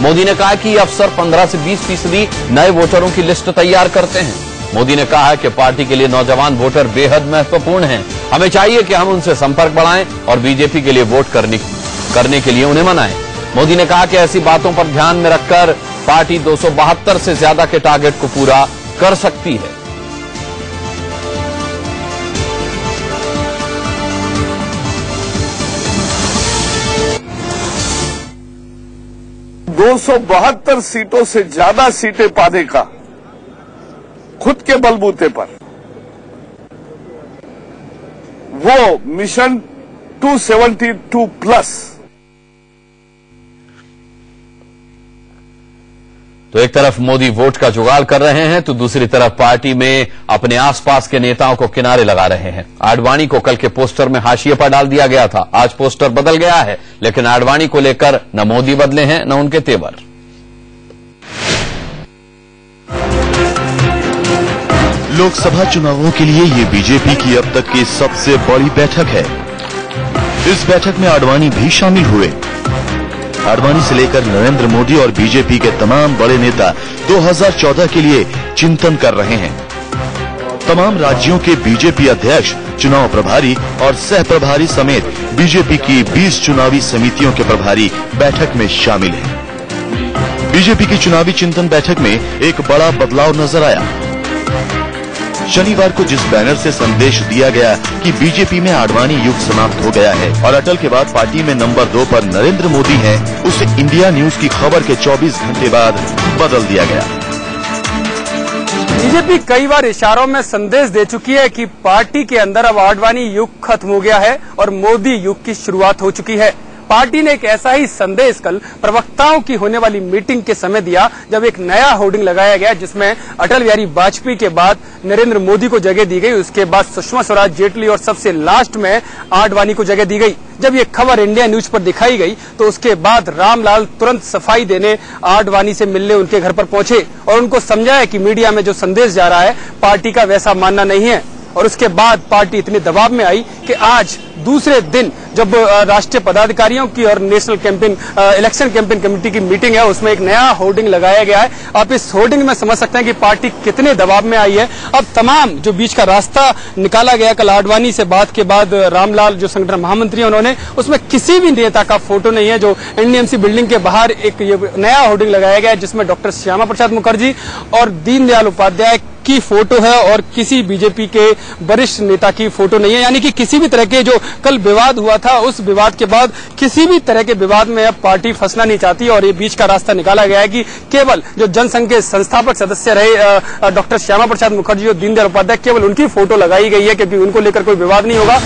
मोदी ने कहा कि ये अफसर 15 से 20% नए वोटरों की लिस्ट तैयार करते हैं। मोदी ने कहा कि पार्टी के लिए नौजवान वोटर बेहद महत्वपूर्ण हैं। हमें चाहिए कि हम उनसे संपर्क बढ़ाएं और बीजेपी के लिए वोट करने के लिए उन्हें मनाएं। मोदी ने कहा कि ऐसी बातों पर ध्यान में रखकर पार्टी 272 से ज्यादा के टारगेट को पूरा कर सकती है। दो 272 सीटों से ज्यादा सीटें पाने का खुद के बलबूते पर वो मिशन 272 प्लस। तो एक तरफ मोदी वोट का जुगाड़ कर रहे हैं तो दूसरी तरफ पार्टी में अपने आसपास के नेताओं को किनारे लगा रहे हैं। आडवाणी को कल के पोस्टर में हाशिए पर डाल दिया गया था। आज पोस्टर बदल गया है, लेकिन आडवाणी को लेकर न मोदी बदले हैं न उनके तेवर। लोकसभा चुनावों के लिए ये बीजेपी की अब तक की सबसे बड़ी बैठक है। इस बैठक में आडवाणी भी शामिल हुए। आडवाणी से लेकर नरेंद्र मोदी और बीजेपी के तमाम बड़े नेता 2014 के लिए चिंतन कर रहे हैं। तमाम राज्यों के बीजेपी अध्यक्ष, चुनाव प्रभारी और सह प्रभारी समेत बीजेपी की 20 चुनावी समितियों के प्रभारी बैठक में शामिल हैं। बीजेपी की चुनावी चिंतन बैठक में एक बड़ा बदलाव नजर आया। शनिवार को जिस बैनर से संदेश दिया गया कि बीजेपी में आडवाणी युग समाप्त हो गया है और अटल के बाद पार्टी में नंबर 2 पर नरेंद्र मोदी हैं, उसे इंडिया न्यूज की खबर के 24 घंटे बाद बदल दिया गया। बीजेपी कई बार इशारों में संदेश दे चुकी है कि पार्टी के अंदर अब आडवाणी युग खत्म हो गया है और मोदी युग की शुरुआत हो चुकी है। पार्टी ने एक ऐसा ही संदेश कल प्रवक्ताओं की होने वाली मीटिंग के समय दिया, जब एक नया होर्डिंग लगाया गया जिसमें अटल बिहारी वाजपेयी के बाद नरेंद्र मोदी को जगह दी गई, उसके बाद सुषमा स्वराज, जेटली और सबसे लास्ट में आडवाणी को जगह दी गई। जब ये खबर इंडिया न्यूज पर दिखाई गई तो उसके बाद रामलाल तुरंत सफाई देने आडवाणी से मिलने उनके घर पर पहुंचे और उनको समझाया कि मीडिया में जो संदेश जा रहा है पार्टी का वैसा मानना नहीं है। और उसके बाद पार्टी इतने दबाव में आई कि आज दूसरे दिन जब राष्ट्रीय पदाधिकारियों की और national campaign election campaign committee की मीटिंग है, उसमें एक नया होर्डिंग लगाया गया है। आप इस होर्डिंग में समझ सकते हैं कि पार्टी कितने दबाव में आई है। अब तमाम जो बीच का रास्ता निकाला गया कल आडवाणी से बात के बाद, रामलाल जो संगठन महामंत्री हैं उन्होंने, उसमें किसी भी नेता का फोटो नहीं है। जो एनडीएमसी बिल्डिंग के बाहर एक नया होर्डिंग लगाया गया है जिसमें डॉक्टर श्यामा प्रसाद मुखर्जी और दीनदयाल उपाध्याय की फोटो है और किसी बीजेपी के वरिष्ठ नेता की फोटो नहीं है। यानी कि किसी भी तरह के जो कल विवाद हुआ था, उस विवाद के बाद किसी भी तरह के विवाद में अब पार्टी फंसना नहीं चाहती और ये बीच का रास्ता निकाला गया है कि केवल जो जनसंघ के संस्थापक सदस्य रहे डॉक्टर श्यामा प्रसाद मुखर्जी और दीनदयाल उपाध्याय, केवल उनकी फोटो लगाई गई है क्योंकि उनको लेकर कोई विवाद नहीं होगा।